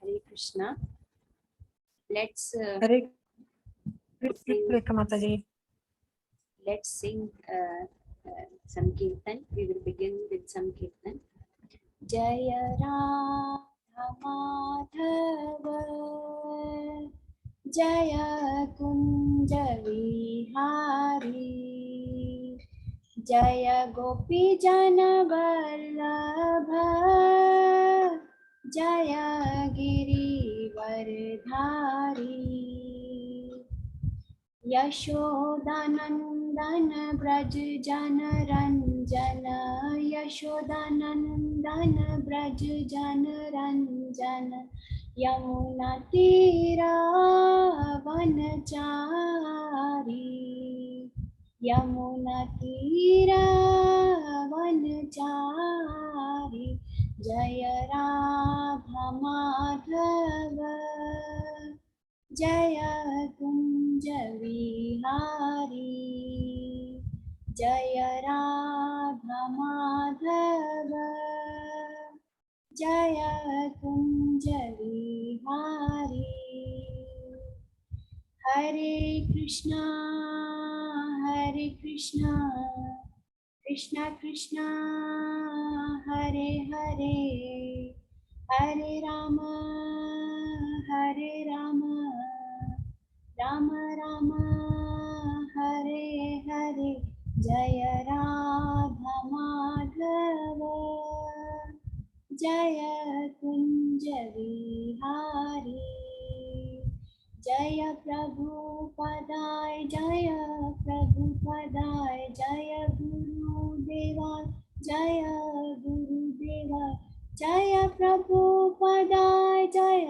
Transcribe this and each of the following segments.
Hare Krishna. Let's Hare sing. Krishna Mataji. Let's sing some kirtan. We will begin with some kirtan. Jaya Radha Madhava Jaya Kunja Vihari Jaya Gopi Jana Vallabha Jaya Giri Vardhari Yashodanandan Braj जन रंजन यशोदानंदन ब्रज जन रंजन यमुना तीरा वनचारी यमुना तीरा वनचारी जय राधा माधव जय कुंज विहारी जय राधा माधव जय कुंज विहारी हरे कृष्णा कृष्णा कृष्णा हरे हरे हरे राम राम राम हरे हरे जय राधा माधव जय कुंज विहारी जय प्रभुपदाय जय प्रभुपदाय जय गुरुदेवा जय गुरुदेवा जय प्रभुपदाय जय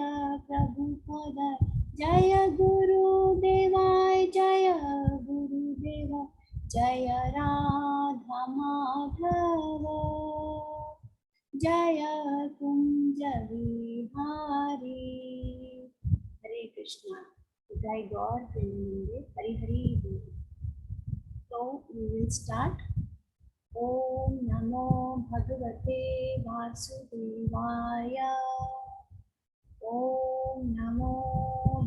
प्रभुपदाय जय गुरुदेवाय जय गुरुदेवा जय राधा माधव जय कुंज विहारी हरे कृष्णा जय गौर प्रेमानंदे हरि हरि बोल. So we will start. Om Namo Bhagavate Vasudevaya. Om Namo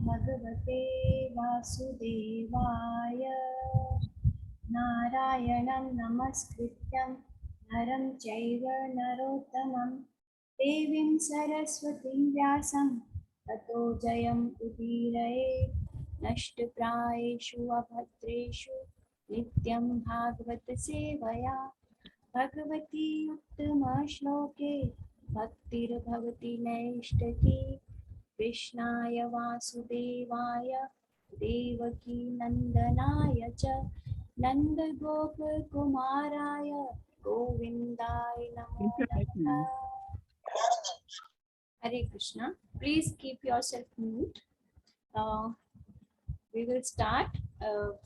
Bhagavate Vasudevaya. Narayanam Namaskrityam Naram Chaiva Narottamam Devim Saraswatim Vyasam Tato Jayam Udiraye Nashtaprayeshu Abhadreshu Nityam Bhagavata Sevaya Bhagwati उत्तम श्लोके भक्तिर्भवति नैष्ठिकी कृष्णाय वासुदेवाय देवकी नंदनाय च नन्दगोपकुमाराय गोविन्दाय नमो नमः. Hare Krishna. Please keep yourself mute. We will start.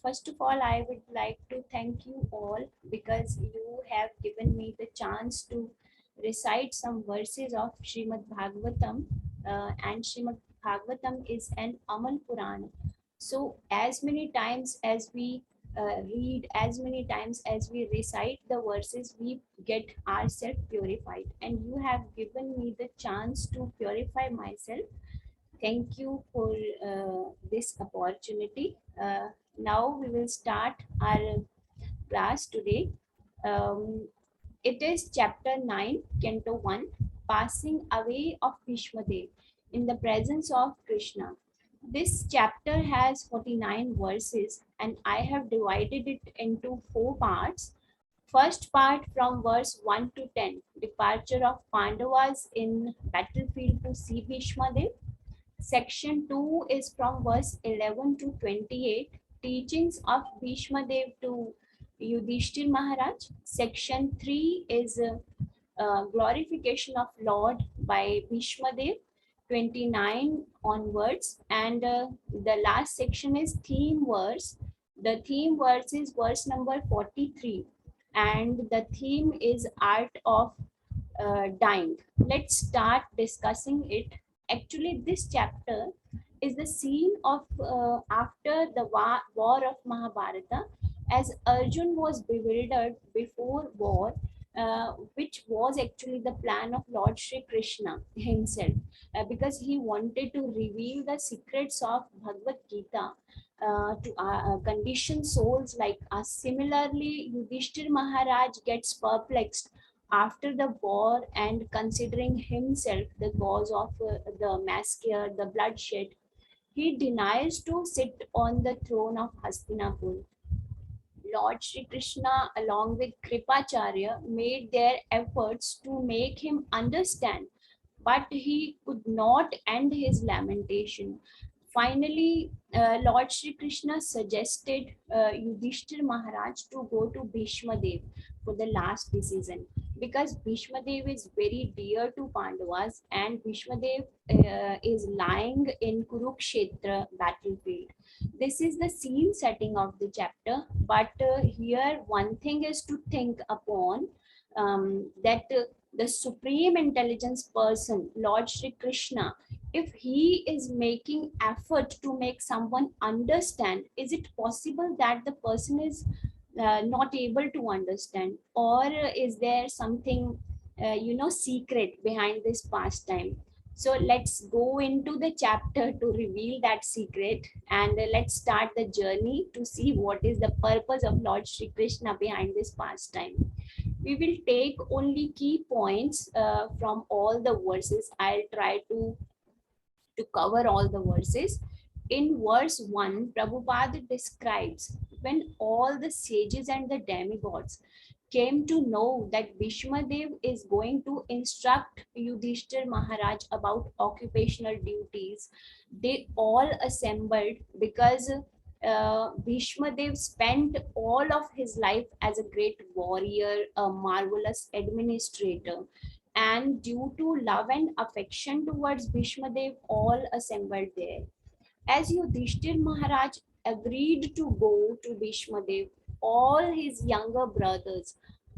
First of all, I would like to thank you all because you have given me the chance to recite some verses of Srimad Bhagavatam, and Srimad Bhagavatam is an Amal Puran. So as many times as we read, as many times as we recite the verses, we get ourselves purified, and you have given me the chance to purify myself. Thank you for this opportunity. Now we will start our class today. It is chapter 9, Canto 1, Passing Away of Bhishma in the Presence of Krishna. This chapter has 49 verses, and I have divided it into 4 parts. First part from verse 1 to 10, departure of Pandavas in battlefield to see Bhishma. Section 2 is from verse 11 to 28, teachings of Bhishma Dev to Yudhishthir Maharaj. Section 3 is glorification of Lord by Bhishma Dev, 29 onwards. And the last section is theme verse. The theme verse is verse number 43. And the theme is art of dying. Let's start discussing it. Actually, this chapter is the scene of after the war of Mahabharata, as Arjun was bewildered before war which was actually the plan of Lord Sri Krishna himself, because he wanted to reveal the secrets of Bhagavad Gita to conditioned souls like us. Similarly, Yudhishthir Maharaj gets perplexed after the war, and considering himself the cause of the massacre, the bloodshed, he denies to sit on the throne of Hastinapur. Lord Shri Krishna, along with Kripacharya, made their efforts to make him understand, but he could not end his lamentation. Finally, Lord Shri Krishna suggested Yudhishthir Maharaj to go to Bhishma Dev for the last decision, because Bhishma Dev is very dear to Pandavas, and Bhishma Dev is lying in Kurukshetra battlefield. This is the scene setting of the chapter, but here one thing is to think upon, that the supreme intelligence person, Lord Shri Krishna, if he is making effort to make someone understand, is it possible that the person is not able to understand, or is there something secret behind this pastime? So let's go into the chapter to reveal that secret, and let's start the journey to see what is the purpose of Lord Shri Krishna behind this pastime. We will take only key points from all the verses. I'll try to cover all the verses. In verse 1, Prabhupada describes when all the sages and the demigods came to know that Bhishma Dev is going to instruct Yudhishthir Maharaj about occupational duties, they all assembled, because Bhishma Dev spent all of his life as a great warrior, a marvelous administrator, and due to love and affection towards Bhishma Dev, all assembled there. As Yudhishthir Maharaj agreed to go to Bhishma Dev, all his younger brothers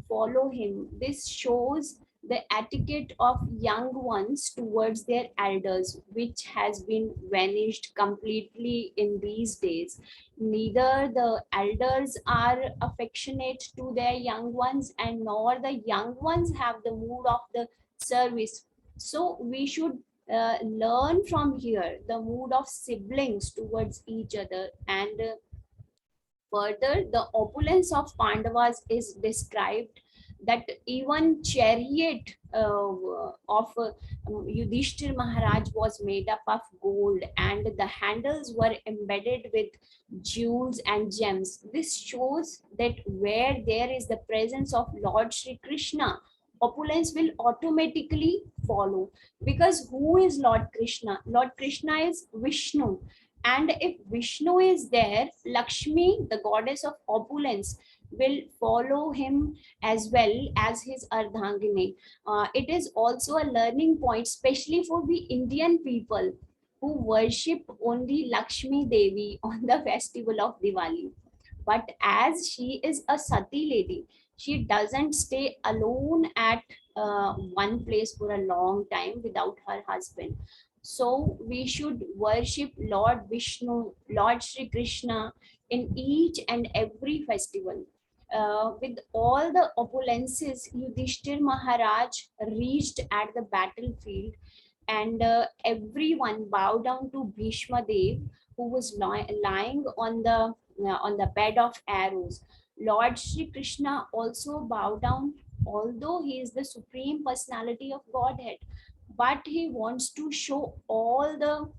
follow him. This shows the etiquette of young ones towards their elders, which has been vanished completely in these days. Neither the elders are affectionate to their young ones, and nor the young ones have the mood of the service. So we should learn from here the mood of siblings towards each other. And further, the opulence of Pandavas is described, that even chariot of Yudhishthir Maharaj was made up of gold, and the handles were embedded with jewels and gems. This shows that where there is the presence of Lord Shri Krishna, opulence will automatically follow. Because who is Lord Krishna? Lord Krishna is Vishnu, and if Vishnu is there, Lakshmi, the goddess of opulence, will follow him as well as his Ardhangini. It is also a learning point, especially for the Indian people who worship only Lakshmi Devi on the festival of Diwali. But as she is a Sati lady, she doesn't stay alone at one place for a long time without her husband. So we should worship Lord Vishnu, Lord Shri Krishna in each and every festival. With all the opulences, Yudhishthir Maharaj reached at the battlefield, and everyone bowed down to Bhishma Dev, who was lying on the bed of arrows. Lord Shri Krishna also bowed down, although he is the supreme personality of Godhead, but he wants to show all the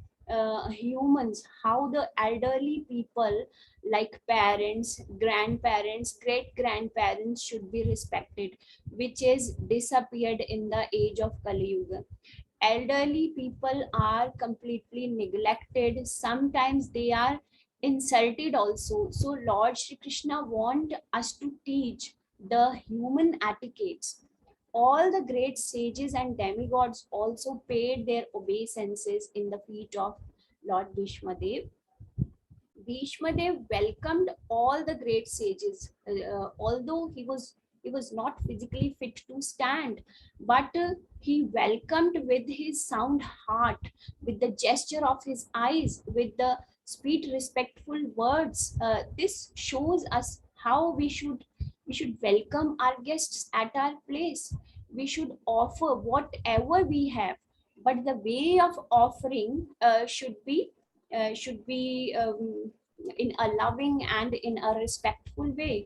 humans how the elderly people, like parents, grandparents, great grandparents, should be respected, which is disappeared in the age of Kali Yuga. Elderly people are completely neglected, sometimes they are insulted also. So Lord Shri Krishna want us to teach the human etiquettes. All the great sages and demigods also paid their obeisances in the feet of Lord Bhishma Dev. Bhishma Dev welcomed all the great sages, although he was not physically fit to stand, but he welcomed with his sound heart, with the gesture of his eyes, with the sweet, respectful words. This shows us how we should We should welcome our guests at our place. We should offer whatever we have, but the way of offering should be in a loving and in a respectful way.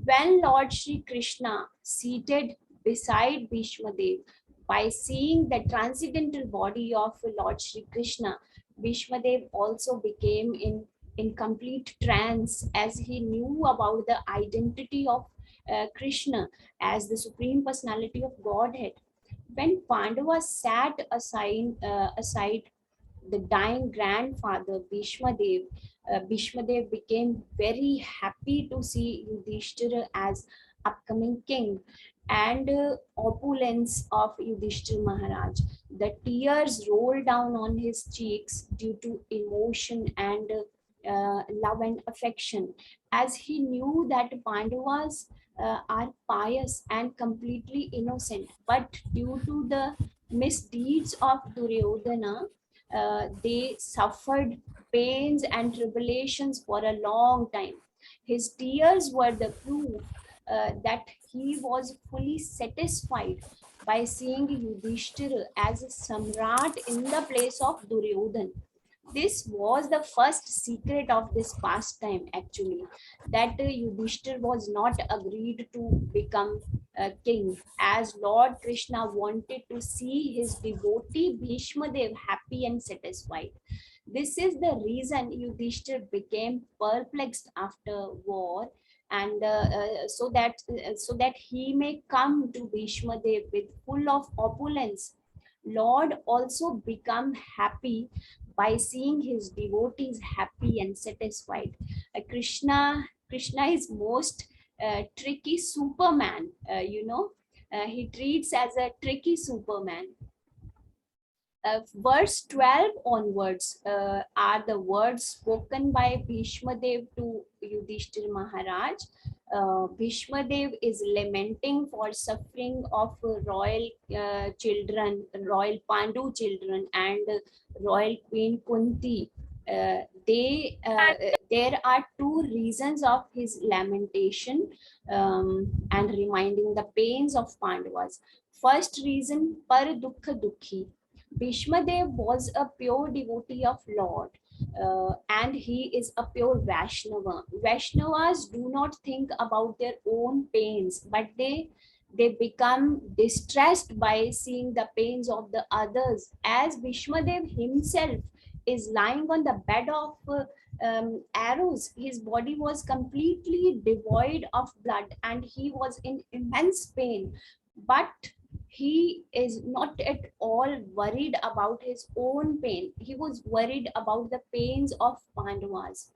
When Lord Shri Krishna seated beside Bhishma Dev, by seeing the transcendental body of Lord Shri Krishna, Bhishma Dev also became in complete trance, as he knew about the identity of Krishna as the Supreme Personality of Godhead. When Pandavas sat aside the dying grandfather Bhishma Dev became very happy to see Yudhishthira as upcoming king and opulence of Yudhishthira Maharaj. The tears rolled down on his cheeks due to emotion and love and affection, as he knew that Pandavas are pious and completely innocent, but due to the misdeeds of Duryodhana, they suffered pains and tribulations for a long time. His tears were the proof that he was fully satisfied by seeing Yudhishthira as a samrat in the place of Duryodhana. This was the first secret of this pastime, actually, that Yudhishthir was not agreed to become king, as Lord Krishna wanted to see his devotee Bhishma Dev happy and satisfied. This is the reason Yudhishthir became perplexed after war, and so that he may come to Bhishma Dev with full of opulence. Lord also become happy by seeing his devotees happy and satisfied. Krishna is most tricky Superman. He treats as a tricky Superman. Verse 12 onwards are the words spoken by Bhishma Dev to Yudhishthir Maharaj. Bhishma Dev is lamenting for suffering of royal royal Pandu children, and royal Queen Kunti. There are two reasons of his lamentation, and reminding the pains of Pandavas. First reason, par dukha dukhi. Bhishma Dev was a pure devotee of Lord, and he is a pure Vaishnava. Vaishnavas do not think about their own pains, but they become distressed by seeing the pains of the others. As Bhishma Dev himself is lying on the bed of arrows, his body was completely devoid of blood, and he was in immense pain. But he is not at all worried about his own pain. He was worried about the pains of Pandavas.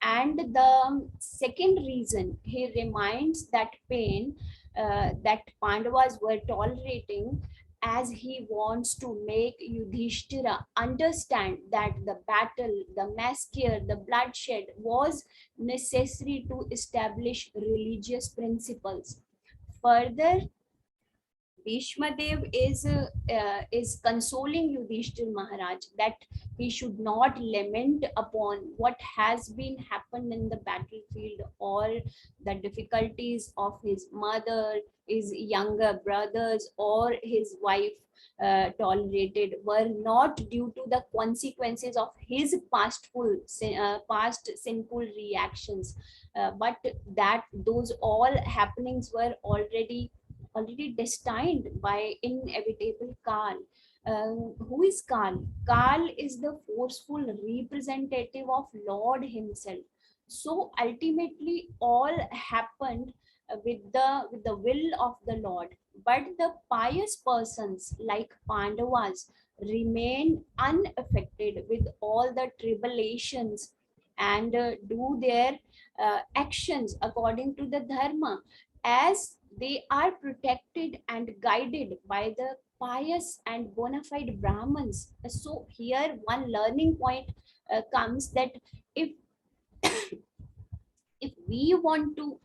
And the second reason, he reminds that pain that Pandavas were tolerating, as he wants to make Yudhishthira understand that the battle, the massacre, the bloodshed was necessary to establish religious principles. Further, Bhishma Dev is consoling Yudhishthir Maharaj that he should not lament upon what has been happened in the battlefield, or the difficulties of his mother, his younger brothers, or his wife tolerated were not due to the consequences of his past sinful reactions, but that those all happenings were already destined by inevitable Kal. Who is Kal? Kal is the forceful representative of Lord himself. So ultimately, all happened with the will of the Lord. But the pious persons like Pandavas remain unaffected with all the tribulations, and do their actions according to the dharma, as they are protected and guided by the pious and bona fide Brahmins. So here one learning point comes, that if if we want to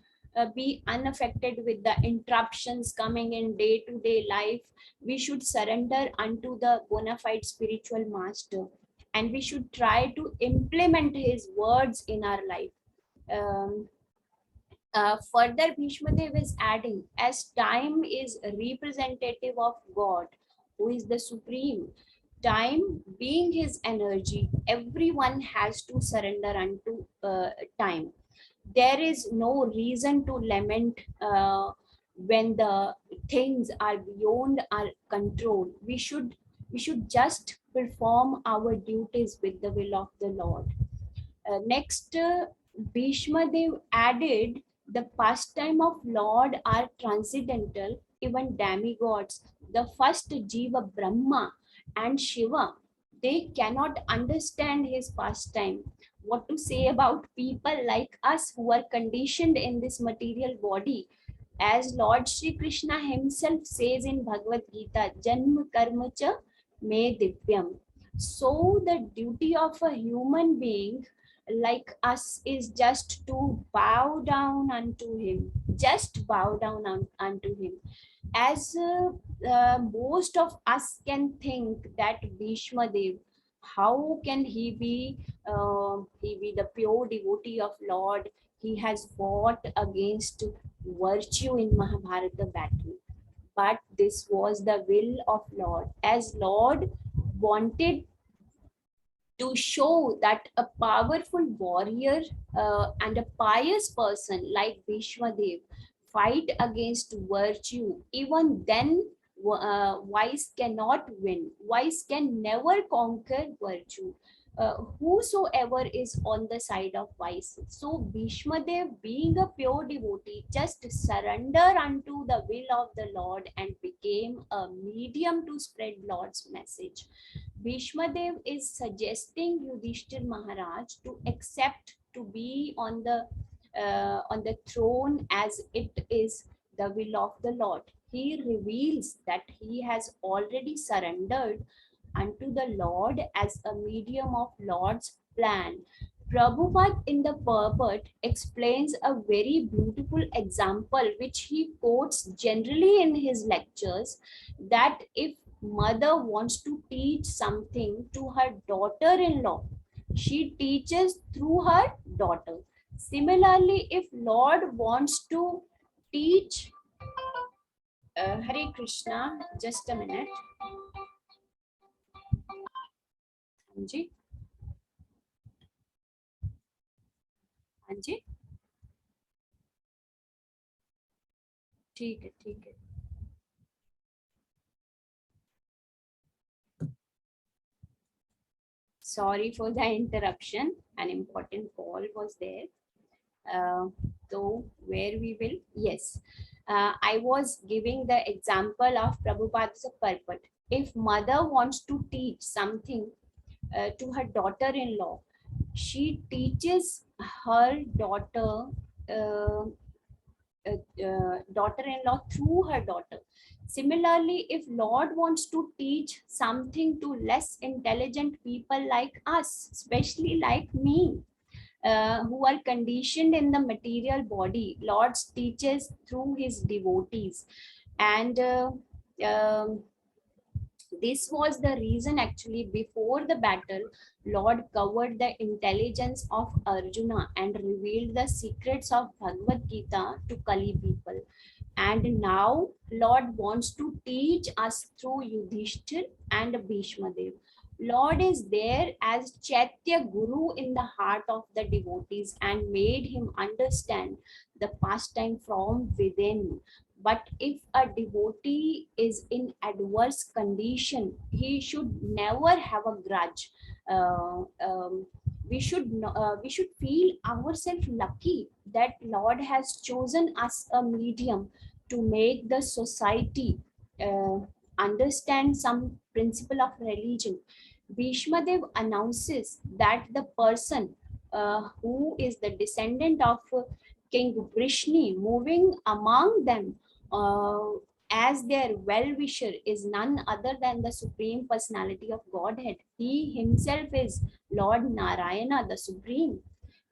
be unaffected with the interruptions coming in day to day life, we should surrender unto the bona fide spiritual master, and we should try to implement his words in our life. Um, Further, Bhishma Dev is adding, as time is representative of God, who is the supreme, time being his energy, everyone has to surrender unto time. There is no reason to lament when the things are beyond our control. We should just perform our duties with the will of the Lord. Next, Bhishma Dev added, the pastime of Lord are transcendental, even demigods. The first Jiva Brahma and Shiva, they cannot understand his pastime. What to say about people like us who are conditioned in this material body? As Lord Shri Krishna himself says in Bhagavad Gita, Janma Karma Cha Me Divyam. So, the duty of a human being like us is just to bow down unto him, just bow down unto him. As most of us can think that Bhishma Dev, how can he be the pure devotee of Lord? He has fought against virtue in Mahabharata battle, but this was the will of Lord. As Lord wanted to show that a powerful warrior and a pious person like Bhishma Dev fight against virtue. Even then, vice cannot win. Vice can never conquer virtue. Whosoever is on the side of vice. So Bhishma Dev, being a pure devotee, just surrender unto the will of the Lord and became a medium to spread Lord's message. Bhishma Dev is suggesting Yudhishthir Maharaj to accept to be on the throne as it is the will of the Lord. He reveals that he has already surrendered unto the Lord as a medium of Lord's plan. Prabhupada in the purport explains a very beautiful example which he quotes generally in his lectures, that if mother wants to teach something to her daughter-in-law, she teaches through her daughter. Similarly, if Lord wants to teach, Hare Krishna, just a minute. हाँ जी, हाँ जी, ठीक है, ठीक है. Sorry for the interruption. An important call was there. So where we will, yes, I was giving the example of Prabhupada's purport. If mother wants to teach something to her daughter-in-law, she teaches her uh, daughter-in-law through her daughter. Similarly, if Lord wants to teach something to less intelligent people like us, especially like me, who are conditioned in the material body, Lord teaches through his devotees. And um, this was the reason actually before the battle, Lord covered the intelligence of Arjuna and revealed the secrets of Bhagavad Gita to Kali people. And now Lord wants to teach us through Yudhishthir and Bhishma Dev. Lord is there as Chaitya Guru in the heart of the devotees and made him understand the pastime from within. But if a devotee is in adverse condition, he should never have a grudge. We should feel ourselves lucky that Lord has chosen us a medium to make the society uh, understand some principle of religion. Bhishma Dev announces that the person who is the descendant of King Vrishni moving among them uh, as their well-wisher is none other than the Supreme Personality of Godhead. He himself is Lord Narayana, the Supreme.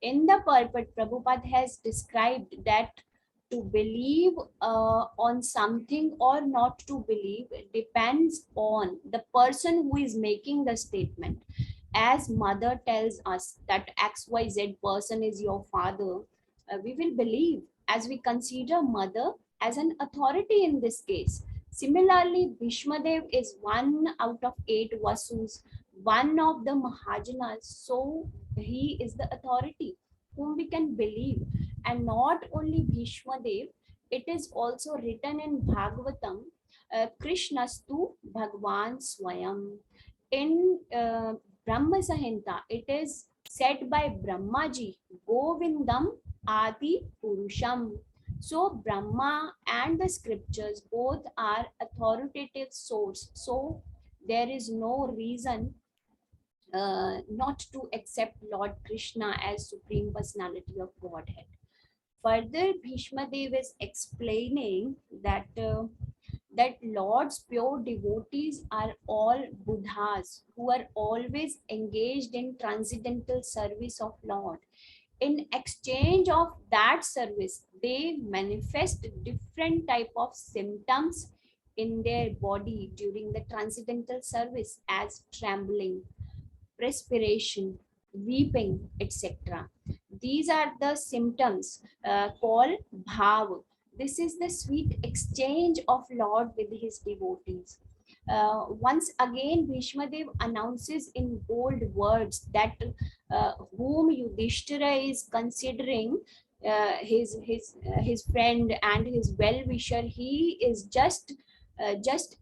In the purport, Prabhupada has described that to believe on something or not to believe depends on the person who is making the statement. As mother tells us that XYZ person is your father, we will believe. as we consider mother as an authority in this case. Similarly, Bhishma Dev is one out of 8 Vasus, one of the Mahajanas, so he is the authority whom we can believe. And not only Bhishma Dev, it is also written in Bhagavatam, Krishnastu Bhagwan Swayam. In Brahma Sahinta, it is said by Brahmaji, Govindam Adi Purusham. So Brahma and the scriptures both are authoritative source. So there is no reason not to accept Lord Krishna as Supreme Personality of Godhead. Further, Bhishma Dev is explaining that that Lord's pure devotees are all Buddhas who are always engaged in transcendental service of Lord. In exchange of that service, they manifest different type of symptoms in their body during the transcendental service as trembling, perspiration, weeping, etc. These are the symptoms called bhav. This is the sweet exchange of Lord with his devotees. Once again, Bhishma Dev announces in bold words that whom Yudhishthira is considering his friend and his well-wisher, he is just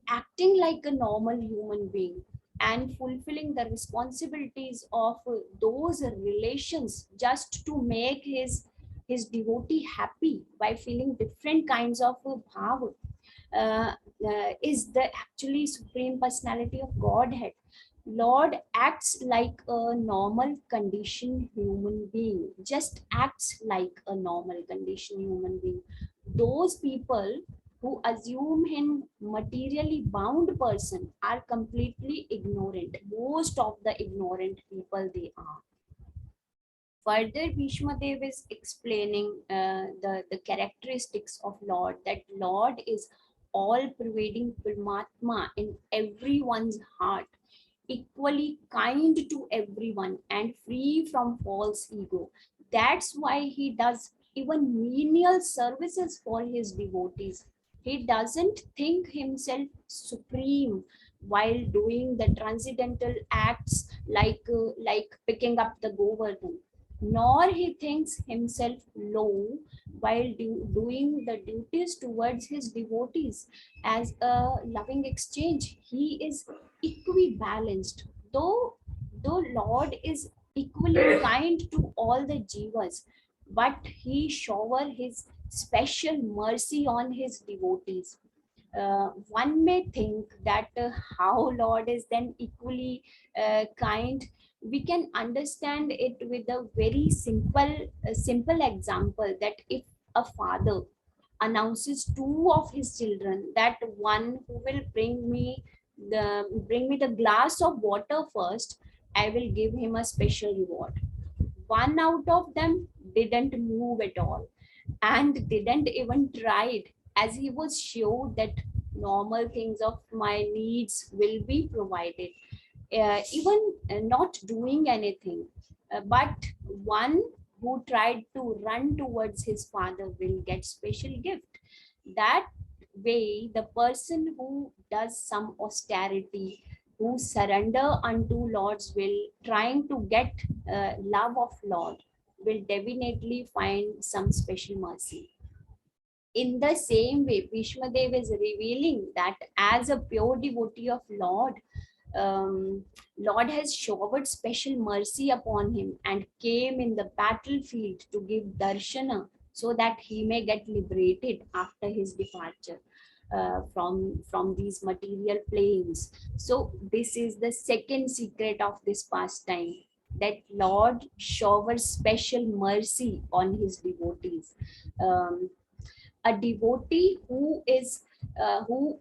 acting like a normal human being and fulfilling the responsibilities of those relations just to make his devotee happy by feeling different kinds of bhav. uh, is the actually supreme personality of Godhead. Lord acts like a normal conditioned human being, just acts like a normal conditioned human being. Those people who assume him materially bound person are completely ignorant. Most of the ignorant people they are. Further, Bhishma Dev is explaining the characteristics of Lord, that Lord is all pervading Paramatma in everyone's heart, equally kind to everyone and free from false ego. That's why he does even menial services for his devotees. He doesn't think himself supreme while doing the transcendental acts like picking up the Govardhan, nor he thinks himself low while doing the duties towards his devotees as a loving exchange. He is equally balanced. Though Lord is equally kind to all the jivas, but he shower his special mercy on his devotees. One may think that how Lord is then equally kind. We can understand it with a very simple example, that if a father announces two of his children, that one who will bring me the glass of water first, I will give him a special reward. One out of them didn't move at all and didn't even try it, as he was sure that normal things of my needs will be provided, even not doing anything. But one who tried to run towards his father will get special gift. That way, the person who does some austerity, who surrender unto Lord's will, trying to get love of Lord, will definitely find some special mercy. In the same way, Bhishma Dev is revealing that as a pure devotee of Lord, Lord has showered special mercy upon him and came in the battlefield to give darshana so that he may get liberated after his departure from these material planes. So this is the second secret of this pastime, that Lord showers special mercy on his devotees. Um, a devotee who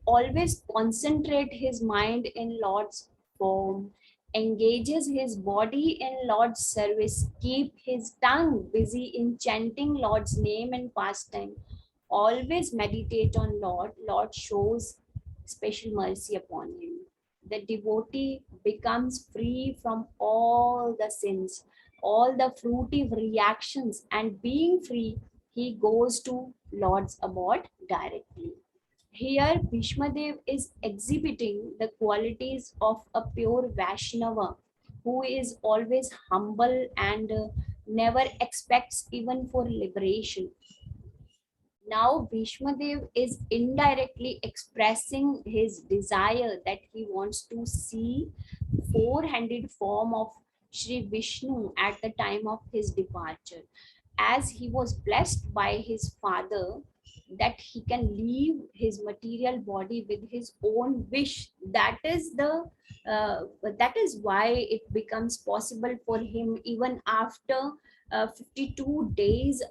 always concentrate his mind in Lord's form, engages his body in Lord's service, keep his tongue busy in chanting Lord's name and pastime, always meditate on Lord shows special mercy upon him. The devotee becomes free from all the sins, all the fruitive reactions, and being free, he goes to Lord's abode directly. Here, Bhishmadev is exhibiting the qualities of a pure Vaishnava who is always humble and never expects even for liberation. Now, Bhishmadev is indirectly expressing his desire that he wants to see four-handed form of Sri Vishnu at the time of his departure, as he was blessed by his father that he can leave his material body with his own wish. That is why it becomes possible for him even after 52 days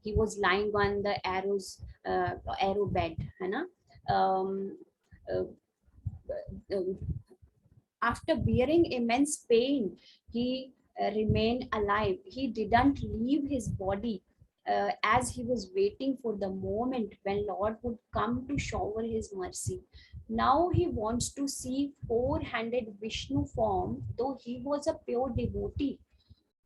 he was lying on the arrow bed, है ना? um, uh, uh, After bearing immense pain, he remained alive. He didn't leave his body as he was waiting for the moment when Lord would come to shower his mercy. Now he wants to see four-handed Vishnu form, though he was a pure devotee,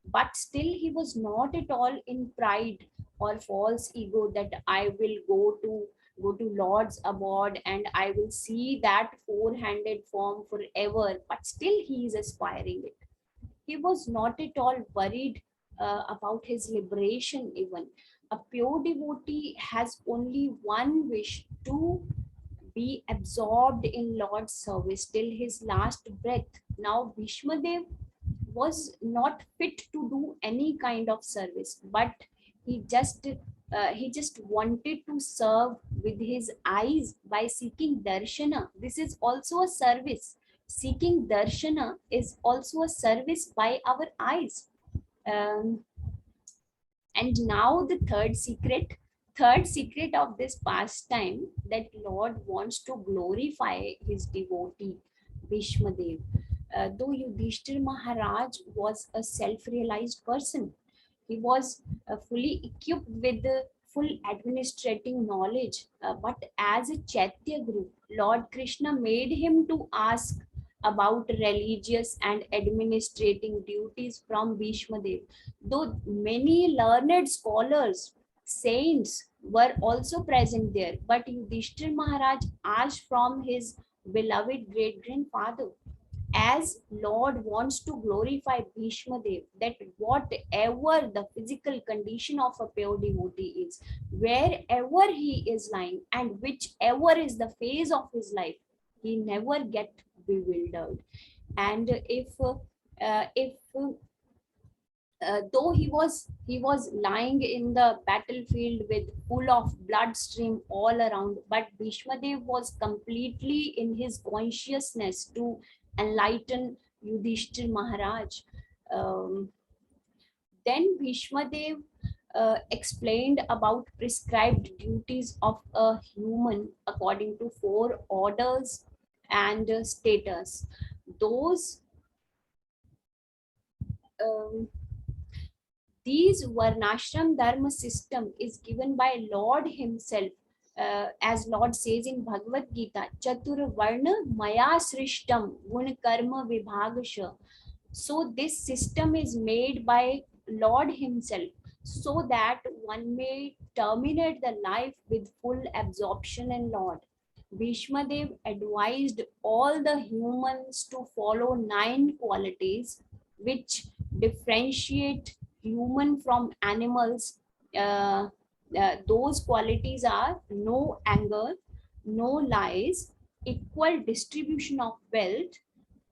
but still he was not at all in pride or false ego that I will go to Lord's abode and I will see that four-handed form forever, but still he is aspiring it. He was not at all worried about his liberation even. A pure devotee has only one wish, to be absorbed in Lord's service till his last breath. Now Bhishmadev was not fit to do any kind of service, but he just wanted to serve with his eyes by seeking darshana. This is also a service. Seeking darshana is also a service by our eyes. um, and now the third secret of this pastime, that Lord wants to glorify his devotee Bhishmadev. Though Yudhishthir Maharaj was a self-realized person, he was fully equipped with the full administrating knowledge. But as a Chaitya Guru, Lord Krishna made him to ask about religious and administrating duties from Bhishma Dev. Though many learned scholars, saints were also present there, but Yudhishthir Maharaj asked from his beloved great grandfather, as Lord wants to glorify Bhishma Dev, that whatever the physical condition of a pure devotee is, wherever he is lying, and whichever is the phase of his life, he never get bewildered. And if though he was lying in the battlefield with full of bloodstream all around, but Bhishmadev was completely in his consciousness to enlighten Yudhishthir Maharaj. Um, then Bhishmadev explained about prescribed duties of a human according to four orders and status. Those um, These Varnashram Dharma system is given by Lord himself, as Lord says in Bhagavad Gita, Chatur Varna Maya Srishtam Gun Karma Vibhagasha. So this system is made by Lord himself, so that one may terminate the life with full absorption in Lord. Bhishmadev advised all the humans to follow 9 qualities which differentiate human from animals. Those qualities are no anger, no lies, equal distribution of wealth,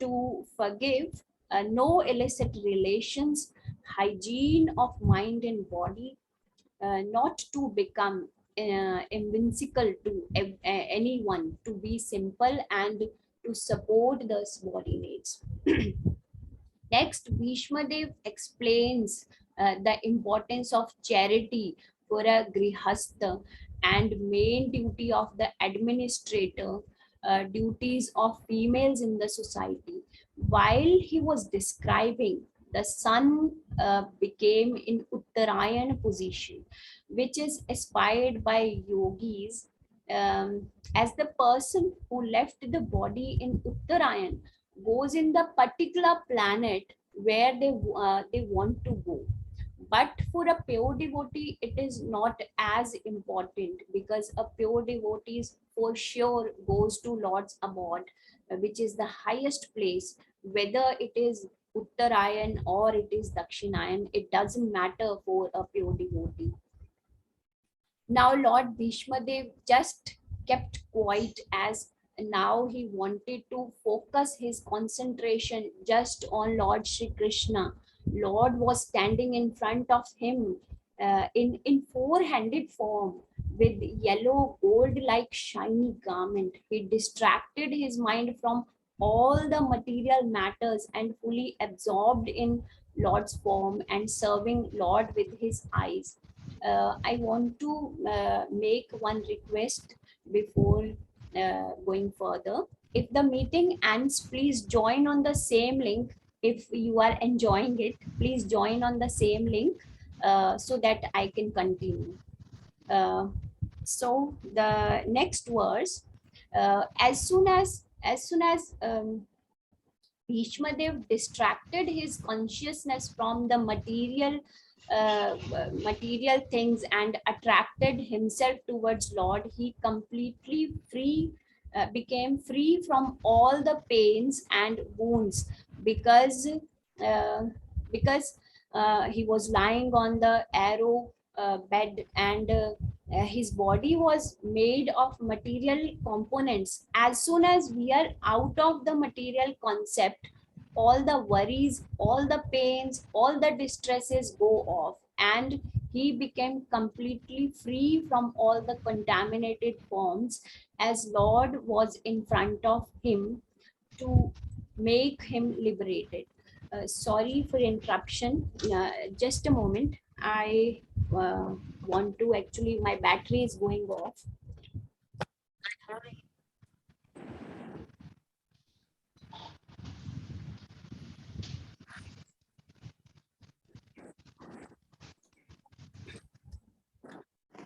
to forgive, no illicit relations, hygiene of mind and body, not to become invincible to anyone, to be simple and to support the subordinates. Next, Bhishmadev explains the importance of charity for a grihastha and main duty of the administrator, duties of females in the society. While he was describing, the sun became in Uttarayan position, which is aspired by yogis, as the person who left the body in Uttarayan goes in the particular planet where they want to go. But for a pure devotee, it is not as important, because a pure devotee for sure goes to Lord's abode, which is the highest place, whether it is Uttarayan or it is Dakshinayan, it doesn't matter for a pure devotee. Now Lord Bhishma Dev just kept quiet, as now he wanted to focus his concentration just on Lord Shri Krishna. Lord was standing in front of him in four-handed form with yellow gold like shiny garment. He distracted his mind from all the material matters and fully absorbed in Lord's form and serving Lord with his eyes. I want to make one request before going further. If the meeting ends, please join on the same link. If you are enjoying it, please join on the same link so that I can continue. Uh, so the next verse, as soon as Bhishmadev distracted his consciousness from the material things and attracted himself towards Lord. He completely became free from all the pains and wounds, because uh, he was lying on the arrow bed, and his body was made of material components. As soon as we are out of the material concept, all the worries, all the pains, all the distresses go off, and he became completely free from all the contaminated forms, as Lord was in front of him to make him liberated. Sorry for interruption. Just a moment. I want to actually, my battery is going off.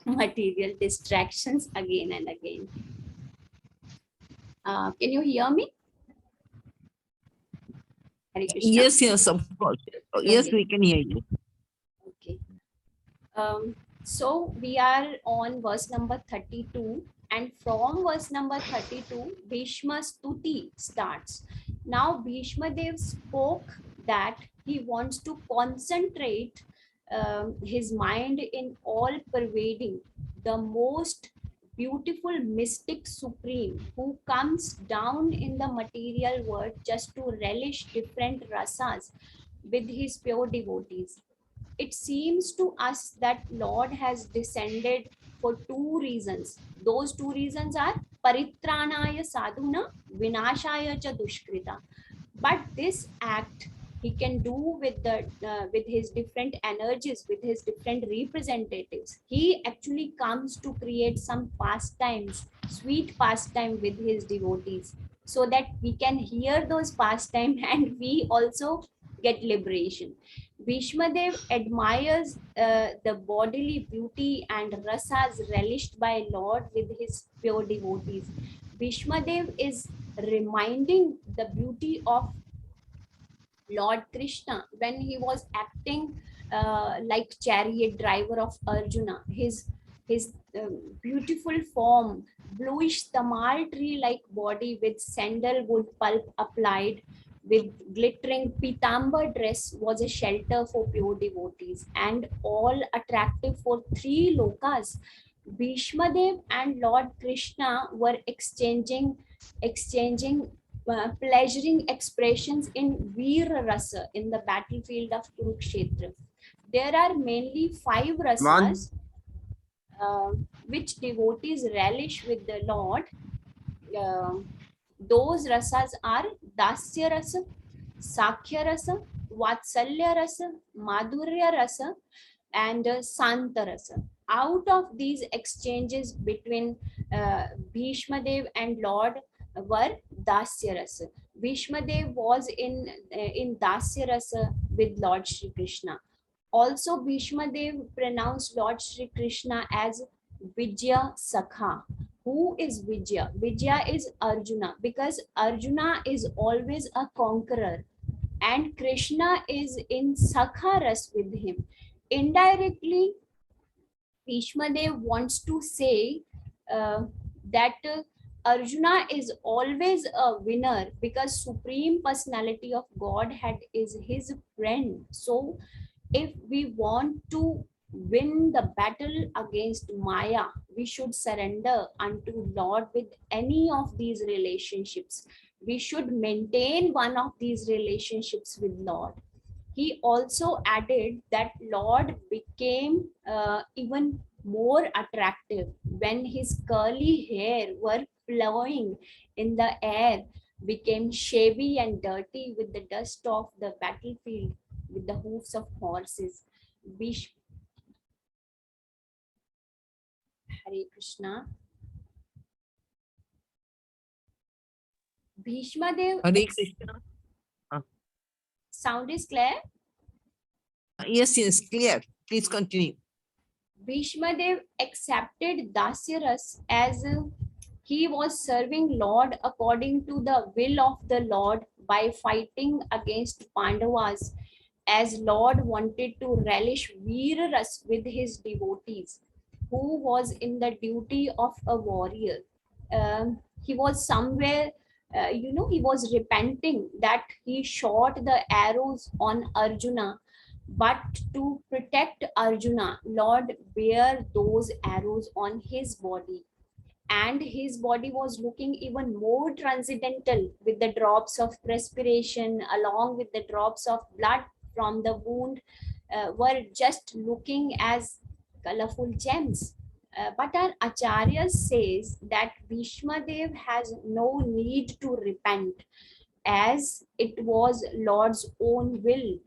Material distractions again and again. Can you hear me? Hare Krishna. Yes, yes, of course. Yes, Okay. we can hear you. Okay. So we are on verse number 32, and from verse number 32, Bhishma Stuti starts. Now Bhishma Dev spoke that he wants to concentrate his mind in all pervading, the most beautiful mystic supreme who comes down in the material world just to relish different rasas with his pure devotees. It seems to us that Lord has descended for two reasons. Those two reasons are paritranaya sadhuna, vinashaya cha dushkrita. But this act he can do with his different energies, with his different representatives. He actually comes to create some pastimes, sweet pastime with his devotees, so that we can hear those pastime and we also get liberation. Bhishmadev admires the bodily beauty and rasas relished by Lord with his pure devotees. Bhishmadev is reminding the beauty of Lord Krishna when he was acting like chariot driver of Arjuna. His beautiful form, bluish tamal tree like body with sandalwood pulp applied, with glittering pitambar dress was a shelter for pure devotees, and all attractive for three lokas. Bhishmadev and Lord Krishna were exchanging pleasuring expressions in Veer Rasa in the battlefield of Kurukshetra. There are mainly five One, rasas uh, which devotees relish with the Lord. uh, those rasas are Dasya Rasa, Sakhya Rasa, Vatsalya Rasa, Madhurya Rasa, and Santa Rasa. Out of these exchanges between Bhishma Dev and Lord were Dasya Rasa. Bhishma Dev was in Dasya Rasa with Lord Shri Krishna. Also, Bhishma Dev pronounced Lord Shri Krishna as Vijaya Sakha. Who is Vijaya? Vijaya is Arjuna, because Arjuna is always a conqueror and Krishna is in Sakha ras with him. indirectly, Bhishma Dev wants to say that Arjuna is always a winner because Supreme Personality of Godhead is his friend. So, if we want to win the battle against Maya, we should surrender unto Lord with any of these relationships. We should maintain one of these relationships with Lord. He also added that Lord became even more attractive when his curly hair were flowing in the air, became shabby and dirty with the dust of the battlefield, with the hoofs of horses. Bish Hare Krishna. Bhishma Dev Hare Krishna. sound is clear. Yes, yes, clear. Please continue. Bhishma Dev accepted Dasyaras as he was serving Lord according to the will of the Lord by fighting against Pandavas, as Lord wanted to relish Veeraras with his devotees, who was in the duty of a warrior. He was somewhere, he was repenting that he shot the arrows on Arjuna, but to protect Arjuna, Lord bare those arrows on his body, and his body was looking even more transcendental with the drops of perspiration along with the drops of blood from the wound, were just looking as colorful gems. But our Acharya says that Bhishma Dev has no need to repent, as it was Lord's own will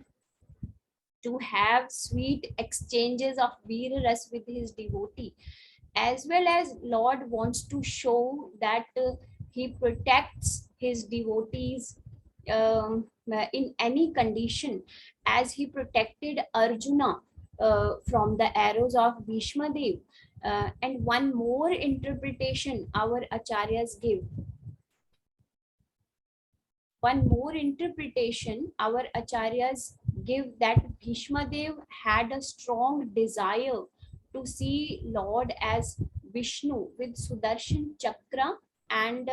to have sweet exchanges of Veeras with his devotee, as well as Lord wants to show that he protects his devotees in any condition, as he protected Arjuna from the arrows of Bhishma Dev. And one more interpretation our acharyas give, one more interpretation our acharyas give, that Bhishma Dev had a strong desire to see Lord as Vishnu with Sudarshan Chakra, and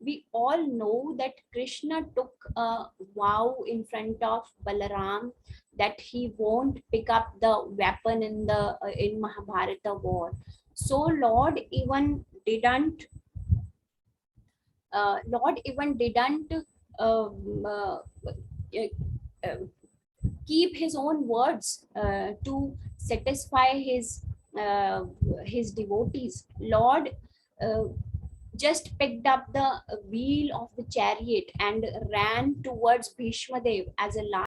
we all know that Krishna took a vow in front of Balaram that he won't pick up the weapon in Mahabharata war. So Lord even didn't um, uh, uh, keep his own words to satisfy uh, his devotees. Lord uh, just picked up the wheel of the chariot and ran towards Bhishma Dev as a